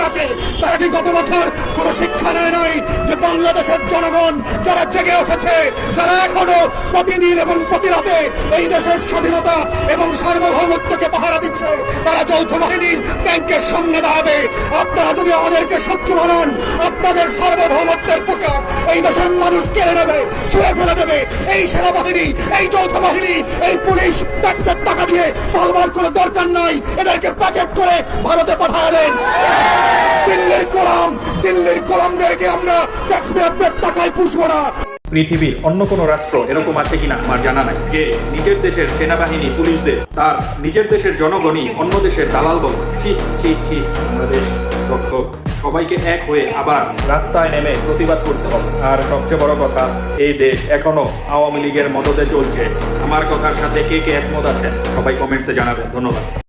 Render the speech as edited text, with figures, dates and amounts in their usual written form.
থাকে। তারা কি গত বছর কোনো শিক্ষা নেয় নাই যে বাংলাদেশের জনগণ যারা জেগে উঠেছে, যারা এখনো প্রতিদিন এবং প্রতি রাতে এই দেশের স্বাধীনতা এবং সার্বভৌমত্বকে পাহারা দিচ্ছে, তারা যৌথ বাহিনীর ট্যাঙ্কের সামনে দাঁড়াবে। আপনারা যদি আমাদেরকে শত্রু বানান, আপনাদের সার্বভৌমত্বের পোশাক এই দেশের মানুষ কেড়ে নেবে, ছুঁড়ে ফেলে দেবে। এই সেনাবাহিনী, এই যৌথ বাহিনী, এই পুলিশ ট্যাক্সের টাকা দিয়ে পালবার কোনো দরকার নাই। এদেরকে প্যাকেট করে ভারতে পাঠিয়ে দেন। দিল্লির গোলামদেরকে আমরা ট্যাক্সপেয়ারদের টাকায় পুষবো না। পৃথিবীর অন্য কোনো রাষ্ট্র এরকম আছে কিনা আমার জানা নাই, যে নিজের দেশের সেনাবাহিনী পুলিশদের তার নিজের দেশের জনগণই অন্য দেশের দালাল বলে। ঠিক ঠিক ঠিক, বাংলাদেশ রক্ষ সবাইকে এক হয়ে আবার রাস্তায় নেমে প্রতিবাদ করতে হবে। আর সবচেয়ে বড় কথা, এই দেশ এখনো আওয়ামী লীগের মদতে চলছে। আমার কথার সাথে কে কে একমত আছেন সবাই কমেন্টসে জানাবেন। ধন্যবাদ।